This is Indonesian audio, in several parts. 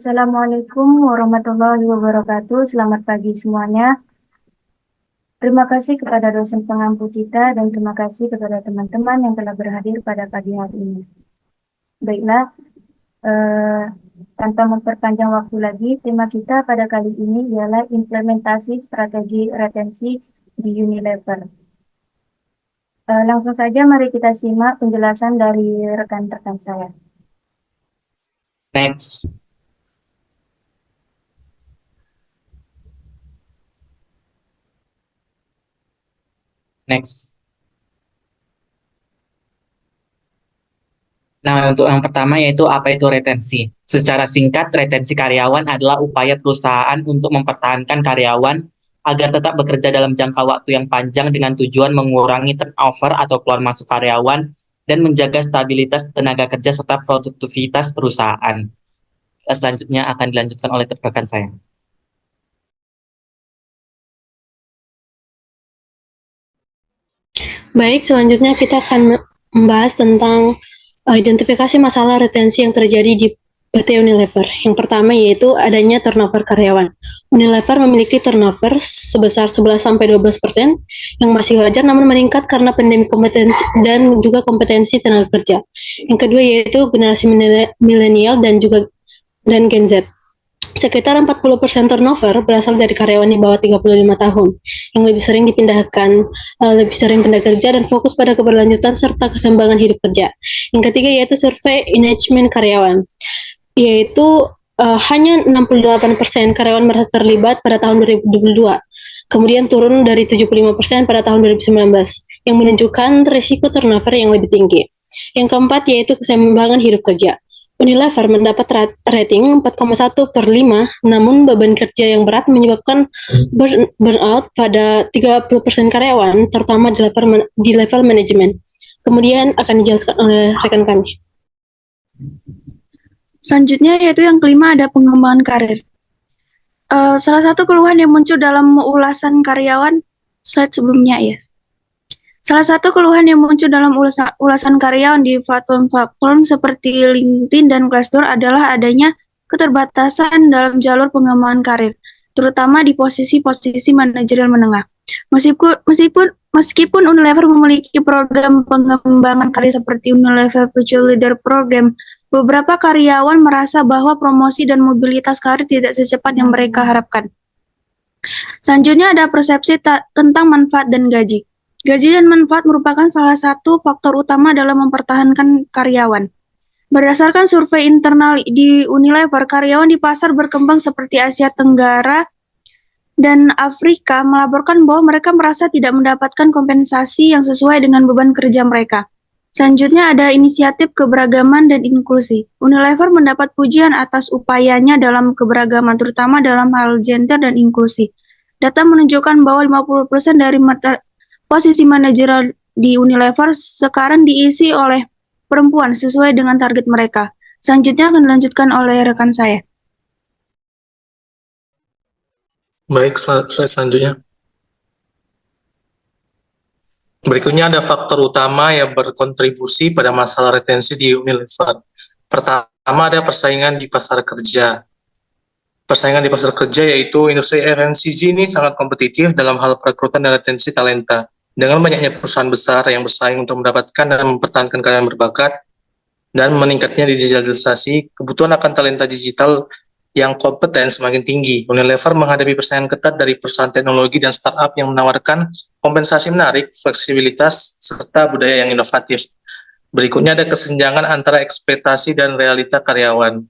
Assalamualaikum warahmatullahi wabarakatuh. Selamat pagi semuanya. Terima kasih kepada dosen pengampu kita dan terima kasih kepada teman-teman yang telah berhadir pada pagi hari ini. Baiklah, eh, tanpa memperpanjang waktu lagi, tema kita pada kali ini ialah implementasi strategi retensi di Unilever. Langsung saja mari kita simak penjelasan dari rekan-rekan saya. Next. Next. Nah, untuk yang pertama yaitu apa itu retensi. Secara singkat, retensi karyawan adalah upaya perusahaan untuk mempertahankan karyawan agar tetap bekerja dalam jangka waktu yang panjang dengan tujuan mengurangi turnover atau keluar masuk karyawan dan menjaga stabilitas tenaga kerja serta produktivitas perusahaan. Selanjutnya akan dilanjutkan oleh rekan saya. Baik, selanjutnya kita akan membahas tentang identifikasi masalah retensi yang terjadi di PT Unilever. Yang pertama yaitu adanya turnover karyawan. Unilever memiliki turnover sebesar 11-12% yang masih wajar namun meningkat karena pandemi kompetensi dan juga kompetensi tenaga kerja. Yang kedua yaitu generasi milenial dan Gen Z. Sekitar 40% turnover berasal dari karyawan di bawah 35 tahun, yang lebih sering dipindahkan, lebih sering pindah kerja dan fokus pada keberlanjutan serta keseimbangan hidup kerja. Yang ketiga yaitu survei engagement karyawan, yaitu hanya 68% karyawan merasa terlibat pada tahun 2022, kemudian turun dari 75% pada tahun 2019, yang menunjukkan risiko turnover yang lebih tinggi. Yang keempat yaitu keseimbangan hidup kerja. Unilever mendapat rating 4,1/5, namun beban kerja yang berat menyebabkan burnout pada 30% karyawan, terutama di level manajemen. Kemudian akan dijelaskan oleh rekan kami. Selanjutnya yaitu yang kelima ada pengembangan karir. Salah satu keluhan yang muncul dalam ulasan karyawan, slide sebelumnya ya. Salah satu keluhan yang muncul dalam ulasan karyawan di platform seperti LinkedIn dan Glassdoor adalah adanya keterbatasan dalam jalur pengembangan karir, terutama di posisi-posisi manajerial menengah. Meskipun Unilever memiliki program pengembangan karir seperti Unilever Future Leader Program, beberapa karyawan merasa bahwa promosi dan mobilitas karir tidak secepat yang mereka harapkan. Selanjutnya ada persepsi tentang manfaat dan gaji. Gaji dan manfaat merupakan salah satu faktor utama dalam mempertahankan karyawan. Berdasarkan survei internal di Unilever, karyawan di pasar berkembang seperti Asia Tenggara dan Afrika melaporkan bahwa mereka merasa tidak mendapatkan kompensasi yang sesuai dengan beban kerja mereka. Selanjutnya ada inisiatif keberagaman dan inklusi. Unilever mendapat pujian atas upayanya dalam keberagaman, terutama dalam hal gender dan inklusi. Data menunjukkan bahwa 50% dari posisi manajer di Unilever sekarang diisi oleh perempuan sesuai dengan target mereka. Selanjutnya akan dilanjutkan oleh rekan saya. Baik, slide selanjutnya. Berikutnya ada faktor utama yang berkontribusi pada masalah retensi di Unilever. Pertama ada persaingan di pasar kerja. Persaingan di pasar kerja yaitu industri FMCG ini sangat kompetitif dalam hal perekrutan dan retensi talenta. Dengan banyaknya perusahaan besar yang bersaing untuk mendapatkan dan mempertahankan karyawan berbakat dan meningkatnya digitalisasi, kebutuhan akan talenta digital yang kompeten semakin tinggi. Unilever menghadapi persaingan ketat dari perusahaan teknologi dan startup yang menawarkan kompensasi menarik, fleksibilitas, serta budaya yang inovatif. Berikutnya ada kesenjangan antara ekspektasi dan realita karyawan.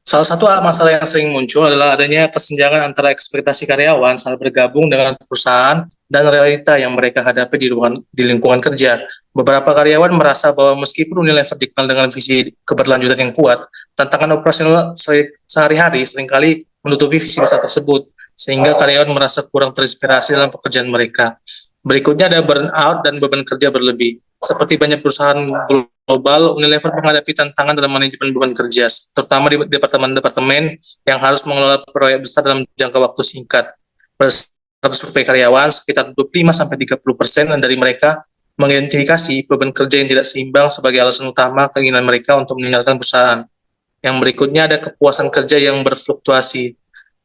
Salah satu masalah yang sering muncul adalah adanya kesenjangan antara ekspektasi karyawan saat bergabung dengan perusahaan dan realita yang mereka hadapi di lingkungan kerja. Beberapa karyawan merasa bahwa meskipun Unilever dikenal dengan visi keberlanjutan yang kuat, tantangan operasional sehari-hari seringkali menutupi visi besar tersebut, sehingga karyawan merasa kurang terinspirasi dalam pekerjaan mereka. Berikutnya ada burnout dan beban kerja berlebih. Seperti banyak perusahaan global, Unilever menghadapi tantangan dalam manajemen beban kerja, terutama di departemen-departemen yang harus mengelola proyek besar dalam jangka waktu singkat. Berdasarkan survei karyawan, sekitar 25-30% dari mereka mengidentifikasi beban kerja yang tidak seimbang sebagai alasan utama keinginan mereka untuk meninggalkan perusahaan. Yang berikutnya ada kepuasan kerja yang berfluktuasi.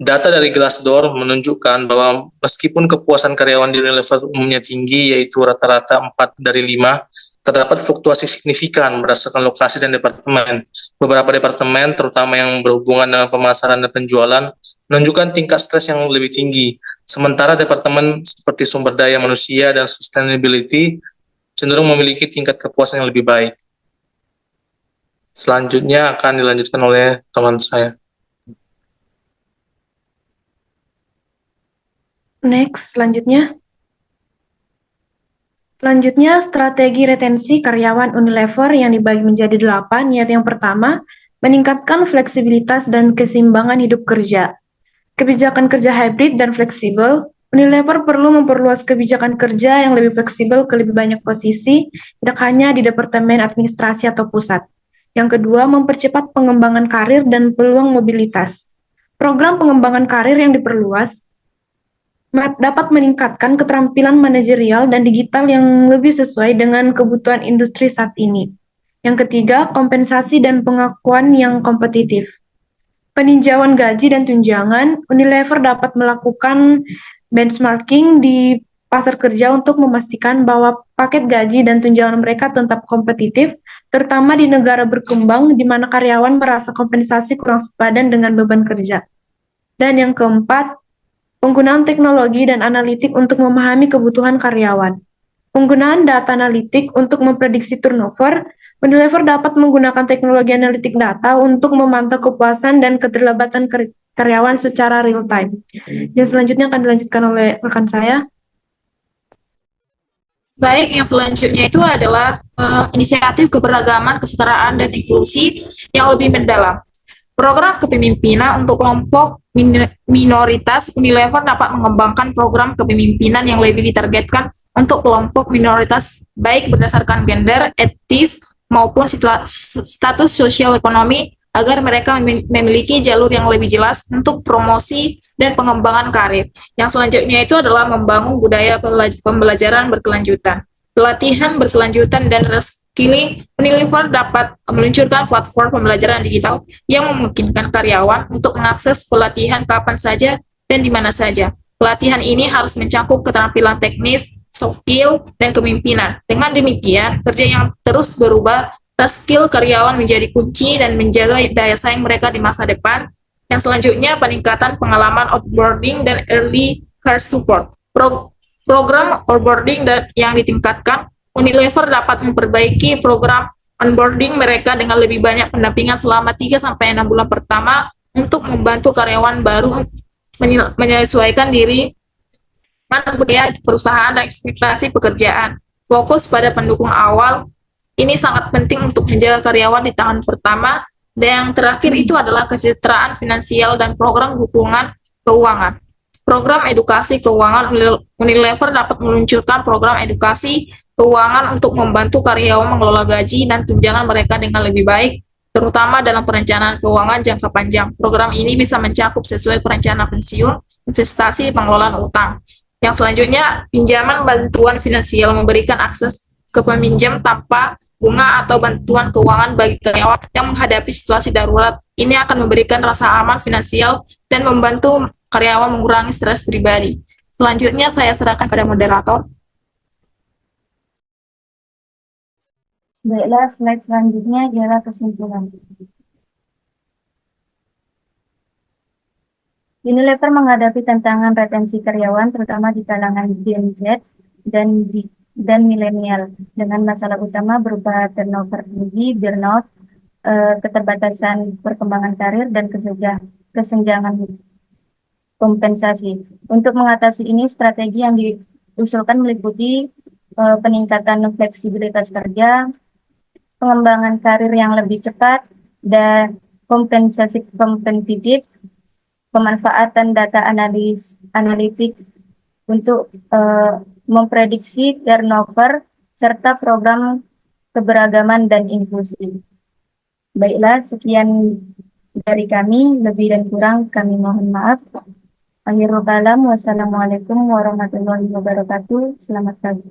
Data dari Glassdoor menunjukkan bahwa meskipun kepuasan karyawan di Unilever umumnya tinggi, yaitu rata-rata 4 dari 5, terdapat fluktuasi signifikan berdasarkan lokasi dan departemen. Beberapa departemen, terutama yang berhubungan dengan pemasaran dan penjualan, menunjukkan tingkat stres yang lebih tinggi. Sementara departemen seperti sumber daya manusia dan sustainability cenderung memiliki tingkat kepuasan yang lebih baik. Selanjutnya akan dilanjutkan oleh teman saya. Next, selanjutnya. Selanjutnya, strategi retensi karyawan Unilever yang dibagi menjadi 8, yaitu yang pertama, meningkatkan fleksibilitas dan keseimbangan hidup kerja. Kebijakan kerja hybrid dan fleksibel, Unilever perlu memperluas kebijakan kerja yang lebih fleksibel ke lebih banyak posisi, tidak hanya di departemen administrasi atau pusat. Yang kedua, mempercepat pengembangan karir dan peluang mobilitas. Program pengembangan karir yang diperluas dapat meningkatkan keterampilan manajerial dan digital yang lebih sesuai dengan kebutuhan industri saat ini. Yang ketiga, kompensasi dan pengakuan yang kompetitif. Peninjauan gaji dan tunjangan, Unilever dapat melakukan benchmarking di pasar kerja untuk memastikan bahwa paket gaji dan tunjangan mereka tetap kompetitif, terutama di negara berkembang di mana karyawan merasa kompensasi kurang sepadan dengan beban kerja. Dan yang keempat, penggunaan teknologi dan analitik untuk memahami kebutuhan karyawan. Penggunaan data analitik untuk memprediksi turnover, Unilever dapat menggunakan teknologi analitik data untuk memantau kepuasan dan keterlibatan karyawan secara real time. Dan selanjutnya akan dilanjutkan oleh rekan saya. Baik, yang selanjutnya itu adalah inisiatif keberagaman, kesetaraan, dan inklusi yang lebih mendalam. Program kepemimpinan untuk kelompok minoritas, Unilever dapat mengembangkan program kepemimpinan yang lebih ditargetkan untuk kelompok minoritas, baik berdasarkan gender, etnis, maupun status sosial ekonomi, agar mereka memiliki jalur yang lebih jelas untuk promosi dan pengembangan karir. Yang selanjutnya itu adalah membangun budaya pembelajaran berkelanjutan. Pelatihan berkelanjutan dan reskilling, Unilever dapat meluncurkan platform pembelajaran digital yang memungkinkan karyawan untuk mengakses pelatihan kapan saja dan di mana saja. Pelatihan ini harus mencakup keterampilan teknis, soft skill, dan kepemimpinan. Dengan demikian, kerja yang terus berubah, skill karyawan menjadi kunci dan menjaga daya saing mereka di masa depan. Yang selanjutnya, peningkatan pengalaman onboarding dan early career support. Program onboarding yang ditingkatkan, Unilever dapat memperbaiki program onboarding mereka dengan lebih banyak pendampingan selama 3-6 bulan pertama untuk membantu karyawan baru menyesuaikan diri dengan budaya perusahaan dan ekspektasi pekerjaan. Fokus pada pendukung awal, ini sangat penting untuk menjaga karyawan di tahun pertama. Dan yang terakhir itu adalah kesejahteraan finansial dan program dukungan keuangan. Program edukasi keuangan, Unilever dapat meluncurkan program edukasi keuangan untuk membantu karyawan mengelola gaji dan tunjangan mereka dengan lebih baik, terutama dalam perencanaan keuangan jangka panjang. Program ini bisa mencakup sesuai perencanaan pensiun, investasi, pengelolaan utang. Yang selanjutnya, pinjaman bantuan finansial memberikan akses ke peminjam tanpa bunga atau bantuan keuangan bagi karyawan yang menghadapi situasi darurat. Ini akan memberikan rasa aman finansial dan membantu karyawan mengurangi stres pribadi. Selanjutnya saya serahkan pada moderator. Baiklah, slide selanjutnya adalah kesimpulan. Unilever menghadapi tantangan retensi karyawan terutama di kalangan Gen Z dan milenial dengan masalah utama berupa turnover tinggi, burnout, keterbatasan perkembangan karir, dan kesenjangan kompensasi. Untuk mengatasi ini, strategi yang diusulkan meliputi peningkatan fleksibilitas kerja, pengembangan karir yang lebih cepat, dan kompensasi kompetitif, pemanfaatan data analitik untuk memprediksi turnover, serta program keberagaman dan inklusi. Baiklah, sekian dari kami, lebih dan kurang kami mohon maaf. Akhirul kalam, wassalamualaikum warahmatullahi wabarakatuh. Selamat pagi.